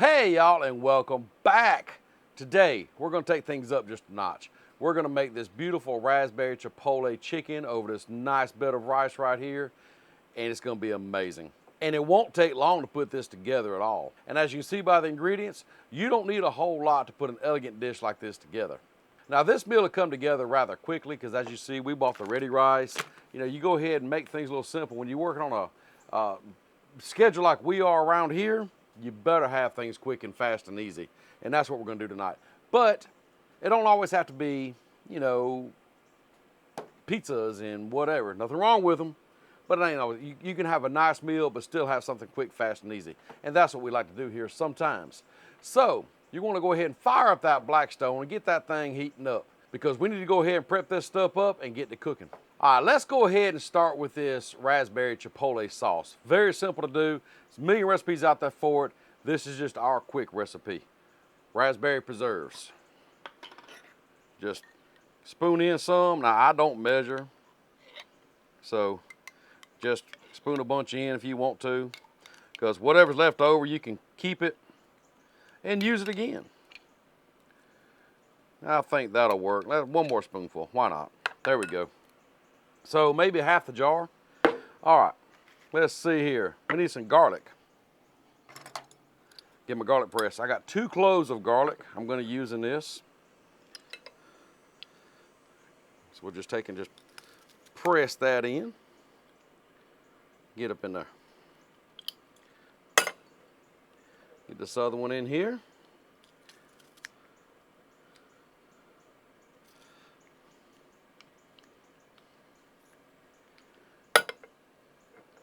Hey y'all, and welcome back. Today we're going to take things up just a notch. We're going to make this beautiful raspberry chipotle chicken over this nice bed of rice right here, and it's going to be amazing. And it won't take long to put this together at all. And as you can see by the ingredients, you don't need a whole lot to put an elegant dish like this together. Now this meal will come together rather quickly because as you see, we bought the ready rice. You know, you go ahead and make things a little simple. When you're working on a schedule like we are around here, you better have things quick and fast and easy. And that's what we're going to do tonight. But it don't always have to be, you know, pizzas and whatever. Nothing wrong with them. But it ain't always. You can have a nice meal but still have something quick, fast, and easy. And that's what we like to do here sometimes. So you want to go ahead and fire up that Blackstone and get that thing heating up, because we need to go ahead and prep this stuff up and get to cooking. All right, let's go ahead and start with this raspberry chipotle sauce. Very simple to do. There's a million recipes out there for it. This is just our quick recipe. Raspberry preserves. Just spoon in some. Now I don't measure, so just spoon a bunch in if you want to, because whatever's left over you can keep it and use it again. I think that'll work. One more spoonful, why not? There we go. So maybe half the jar. All right, let's see here. We need some garlic. Get my garlic press. I got 2 cloves of garlic I'm going to use in this. So we'll just take and just press that in. Get up in there. Get this other one in here.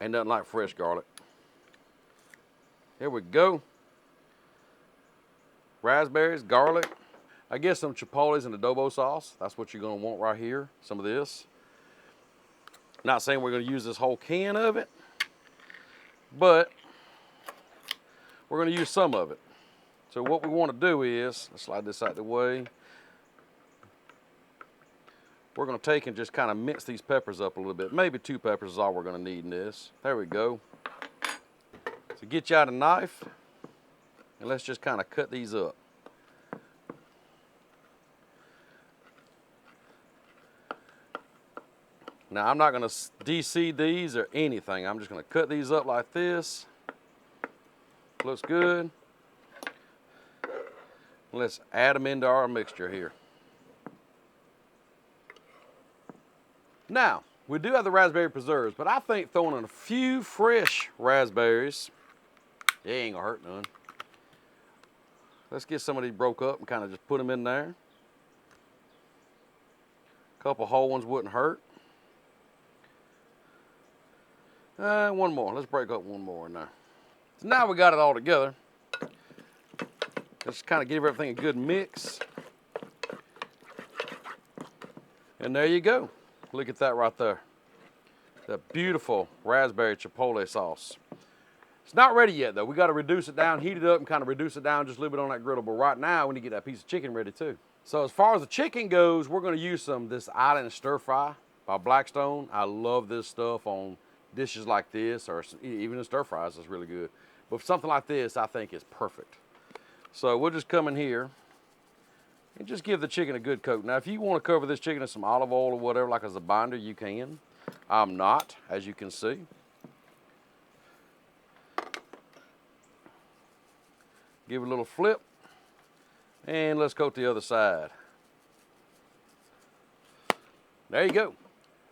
Ain't nothing like fresh garlic. Here we go. Raspberries, garlic. I guess some chipotles and adobo sauce. That's what you're gonna want right here, some of this. Not saying we're gonna use this whole can of it, but we're gonna use some of it. So what we wanna do is, let's slide this out of the way. We're gonna take and just kind of mince these peppers up a little bit. Maybe 2 peppers is all we're gonna need in this. There we go. So get you out a knife, and let's just kind of cut these up. Now I'm not gonna de-seed these or anything. I'm just gonna cut these up like this. Looks good. Let's add them into our mixture here. Now, we do have the raspberry preserves, but I think throwing in a few fresh raspberries, it ain't gonna hurt none. Let's get some of these broke up and kind of just put them in there. A couple whole ones wouldn't hurt. One more. Let's break up one more in there. So now we got it all together. Let's kind of give everything a good mix. And there you go. Look at that right there. That beautiful raspberry chipotle sauce. It's not ready yet though. We got to reduce it down, heat it up, and kind of reduce it down just a little bit on that griddle. But right now, we need to get that piece of chicken ready too. So as far as the chicken goes, we're going to use this island stir fry by Blackstone. I love this stuff on dishes like this, or even in stir fries. It's really good. But for something like this, I think it's perfect. So we'll just come in here and just give the chicken a good coat. Now, if you want to cover this chicken in some olive oil or whatever, like as a binder, you can. I'm not, as you can see. Give it a little flip, and let's coat the other side. There you go.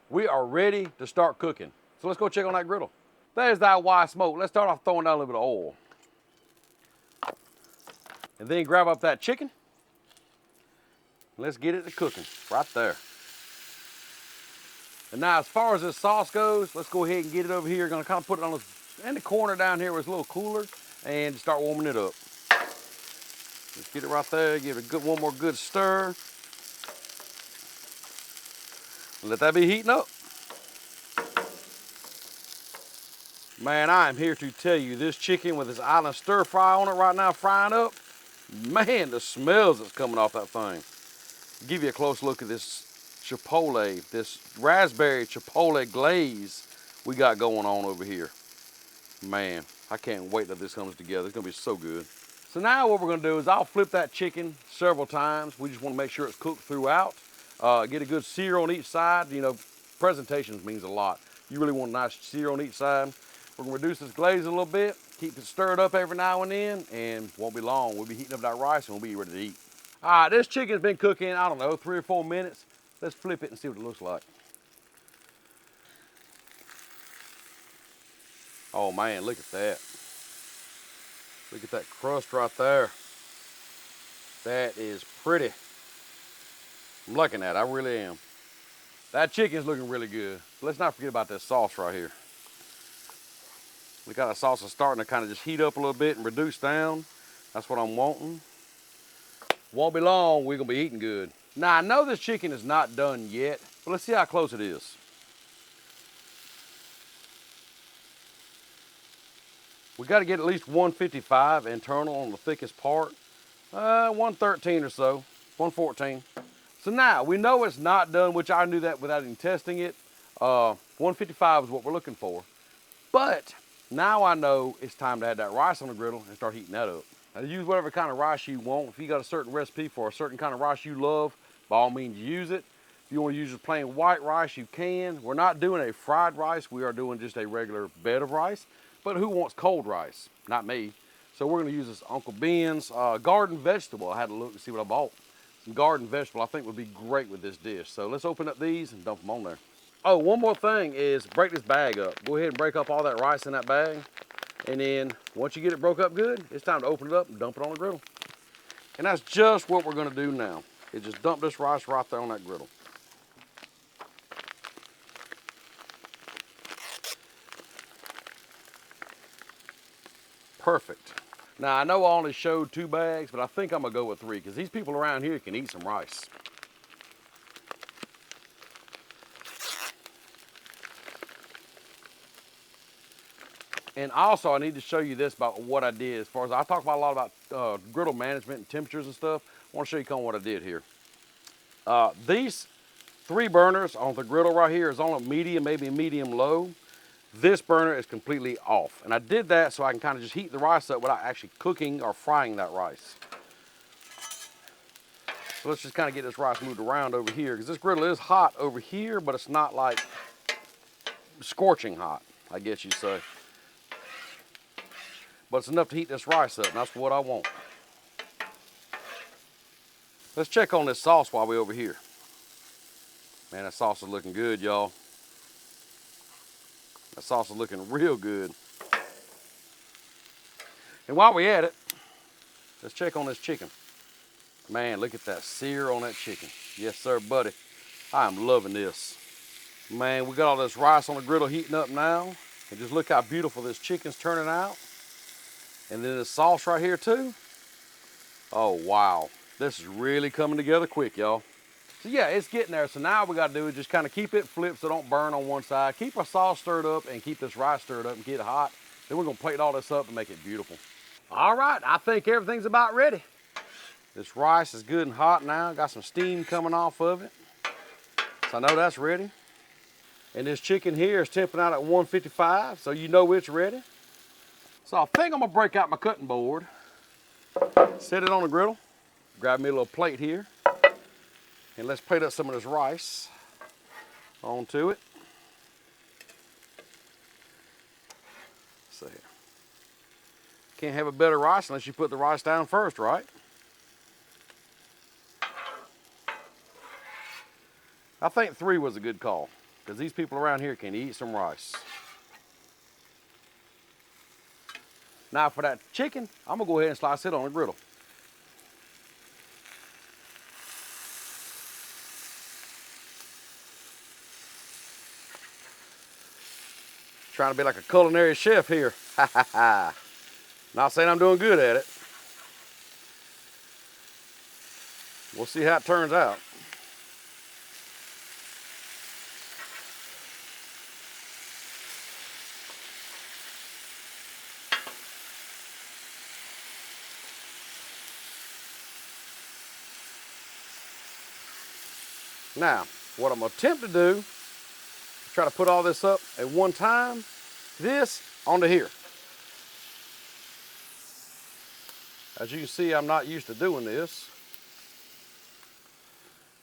We are ready to start cooking. So let's go check on that griddle. There's that white smoke. Let's start off throwing down a little bit of oil. And then grab up that chicken. Let's get it to cooking right there. And now as far as this sauce goes, let's go ahead and get it over here. Gonna kind of put it on in the corner down here where it's a little cooler and start warming it up. Let's get it right there, give it one more good stir. Let that be heating up. Man, I am here to tell you, this chicken with this island stir fry on it right now, frying up, man, the smells that's coming off that thing. Give you a close look at this chipotle, this raspberry chipotle glaze we got going on over here. Man, I can't wait till this comes together. It's gonna be so good. So now what we're gonna do is I'll flip that chicken several times. We just wanna make sure it's cooked throughout. Get a good sear on each side. You know, presentations means a lot. You really want a nice sear on each side. We're gonna reduce this glaze a little bit, keep it stirred up every now and then, and won't be long. We'll be heating up that rice and we'll be ready to eat. All right, this chicken's been cooking, I don't know, 3 or 4 minutes. Let's flip it and see what it looks like. Oh man, look at that. Look at that crust right there. That is pretty. I'm liking that, I really am. That chicken's looking really good. Let's not forget about this sauce right here. Look how the sauce is starting to kind of just heat up a little bit and reduce down. That's what I'm wanting. Won't be long, we're gonna be eating good. Now I know this chicken is not done yet, but let's see how close it is. We gotta get at least 155 internal on the thickest part. 113 or so, 114. So now, we know it's not done, which I knew that without even testing it. 155 is what we're looking for. But now I know it's time to add that rice on the griddle and start heating that up. Now use whatever kind of rice you want. If you got a certain recipe for a certain kind of rice you love, by all means use it. If you want to use just plain white rice, you can. We're not doing a fried rice. We are doing just a regular bed of rice. But who wants cold rice? Not me. So we're gonna use this Uncle Ben's garden vegetable. I had to look to see what I bought. Some garden vegetable I think would be great with this dish. So let's open up these and dump them on there. Oh, one more thing is break this bag up. Go ahead and break up all that rice in that bag. And then once you get it broke up good, it's time to open it up and dump it on the griddle. And that's just what we're gonna do now, is just dump this rice right there on that griddle. Perfect. Now I know I only showed 2 bags, but I think I'm gonna go with 3 because these people around here can eat some rice. And also I need to show you this about what I did as far as I talk about a lot about griddle management and temperatures and stuff. I want to show you kind of what I did here. These 3 burners on the griddle right here is on a medium, maybe medium low. This burner is completely off. And I did that so I can kind of just heat the rice up without actually cooking or frying that rice. So let's just kind of get this rice moved around over here because this griddle is hot over here, but it's not like scorching hot, I guess you'd say. But it's enough to heat this rice up, and that's what I want. Let's check on this sauce while we're over here. Man, that sauce is looking good, y'all. That sauce is looking real good. And while we're at it, let's check on this chicken. Man, look at that sear on that chicken. Yes, sir, buddy. I am loving this. Man, we got all this rice on the griddle heating up now. And just look how beautiful this chicken's turning out. And then the sauce right here too. Oh, wow. This is really coming together quick, y'all. So yeah, it's getting there. So now what we gotta do is just kind of keep it flipped so it don't burn on one side. Keep our sauce stirred up and keep this rice stirred up and get it hot. Then we're gonna plate all this up and make it beautiful. All right, I think everything's about ready. This rice is good and hot now. Got some steam coming off of it. So I know that's ready. And this chicken here is temping out at 155, so you know it's ready. So I think I'm gonna break out my cutting board, set it on the griddle, grab me a little plate here, and let's plate up some of this rice onto it. See here. Can't have a better rice unless you put the rice down first, right? I think 3 was a good call, because these people around here can eat some rice. Now for that chicken, I'm gonna go ahead and slice it on the griddle. Trying to be like a culinary chef here. Ha ha ha. Not saying I'm doing good at it. We'll see how it turns out. Now, what I'm gonna attempt to do is try to put all this up at one time, this onto here. As you can see, I'm not used to doing this.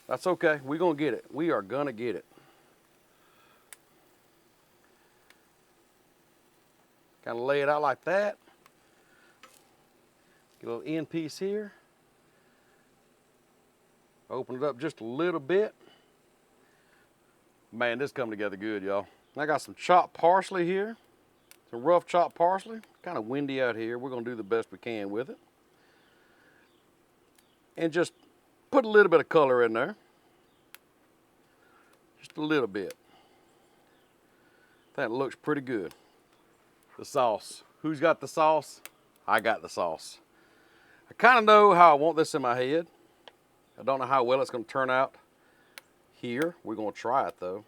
That's okay, we're gonna get it. We are gonna get it. Kind of lay it out like that. Get a little end piece here. Open it up just a little bit. Man, this coming together good, y'all. I got some chopped parsley here. Some rough chopped parsley. Kind of windy out here. We're gonna do the best we can with it. And just put a little bit of color in there. Just a little bit. That looks pretty good. The sauce. Who's got the sauce? I got the sauce. I kind of know how I want this in my head. I don't know how well it's going to turn out here. We're going to try it though.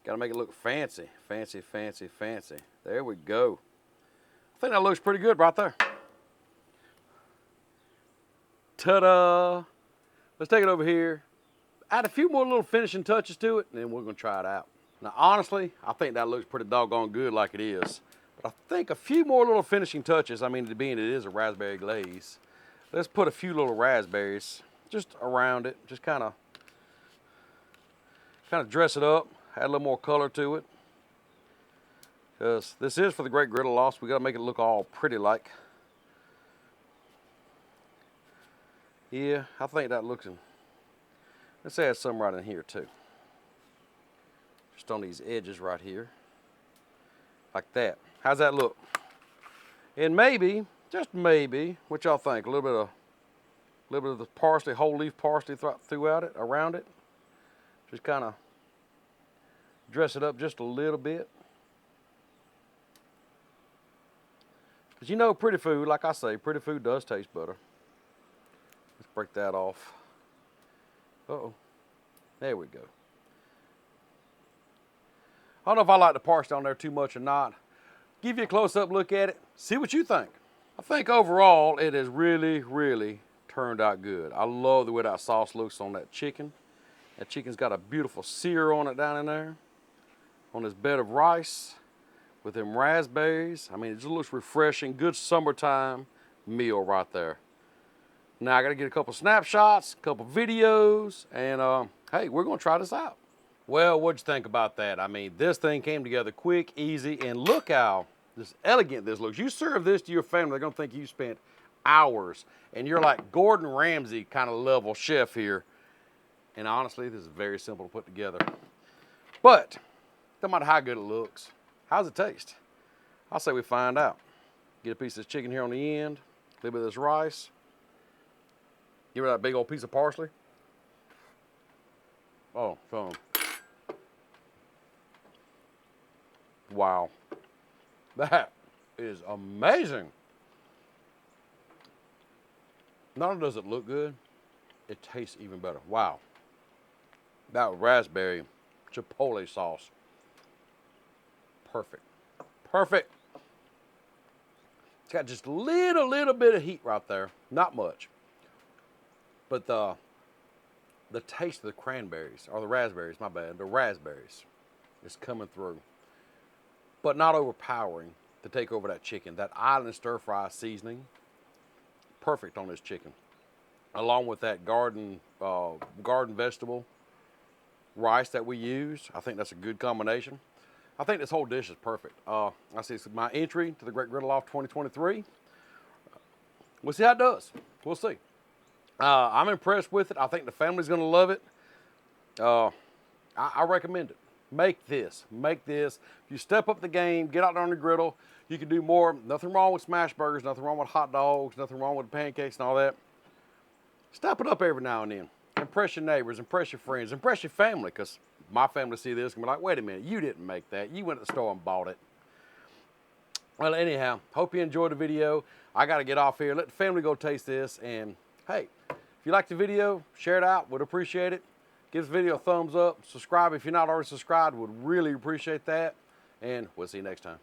Got to make it look fancy. Fancy, fancy, fancy. There we go. I think that looks pretty good right there. Ta-da! Let's take it over here. Add a few more little finishing touches to it, and then we're gonna try it out. Now, honestly, I think that looks pretty doggone good like it is. But I think a few more little finishing touches, I mean, being it is a raspberry glaze, let's put a few little raspberries just around it, just kind of dress it up, add a little more color to it. Because this is for the Great Griddle Loss, we gotta make it look all pretty like. Yeah, I think that looks in. Let's add some right in here too. Just on these edges right here. Like that. How's that look? And maybe, just maybe, what y'all think? A little bit of the parsley, whole leaf parsley throughout it, around it. Just kind of dress it up just a little bit. Because you know, pretty food, like I say, pretty food does taste better. Let's break that off. Uh-oh. There we go. I don't know if I like the parsley on there too much or not. Give you a close-up look at it. See what you think. I think overall it has really, really turned out good. I love the way that sauce looks on that chicken. That chicken's got a beautiful sear on it down in there. On this bed of rice with them raspberries. I mean, it just looks refreshing. Good summertime meal right there. Now I gotta get a couple snapshots, a couple videos, and hey, we're gonna try this out. Well, what'd you think about that? I mean, this thing came together quick, easy, and look how just elegant this looks. You serve this to your family, they're gonna think you spent hours, and you're like Gordon Ramsay kind of level chef here. And honestly, this is very simple to put together. But, no matter how good it looks, how's it taste? I'll say we find out. Get a piece of this chicken here on the end, a little bit of this rice. Give it that big old piece of parsley. Oh, fun. Wow. That is amazing. Not only does it look good, it tastes even better. Wow. That raspberry chipotle sauce. Perfect. Perfect. It's got just a little bit of heat right there. Not much. But the taste of the cranberries, or the raspberries, my bad, the raspberries is coming through. But not overpowering to take over that chicken. That island stir fry seasoning, perfect on this chicken. Along with that garden vegetable rice that we use. I think that's a good combination. I think this whole dish is perfect. I see it's my entry to the Great Griddle Off 2023. We'll see how it does. We'll see. I'm impressed with it. I think the family's gonna love it. I recommend it. Make this. If you step up the game, get out there on the griddle, you can do more. Nothing wrong with smash burgers, nothing wrong with hot dogs, nothing wrong with pancakes and all that. Step it up every now and then. Impress your neighbors, impress your friends, impress your family, because my family see this and be like, wait a minute, you didn't make that. You went to the store and bought it. Well, anyhow, hope you enjoyed the video. I got to get off here. Let the family go taste this. And hey, if you like the video, share it out. Would appreciate it. Give this video a thumbs up. Subscribe if you're not already subscribed. Would really appreciate that. And we'll see you next time.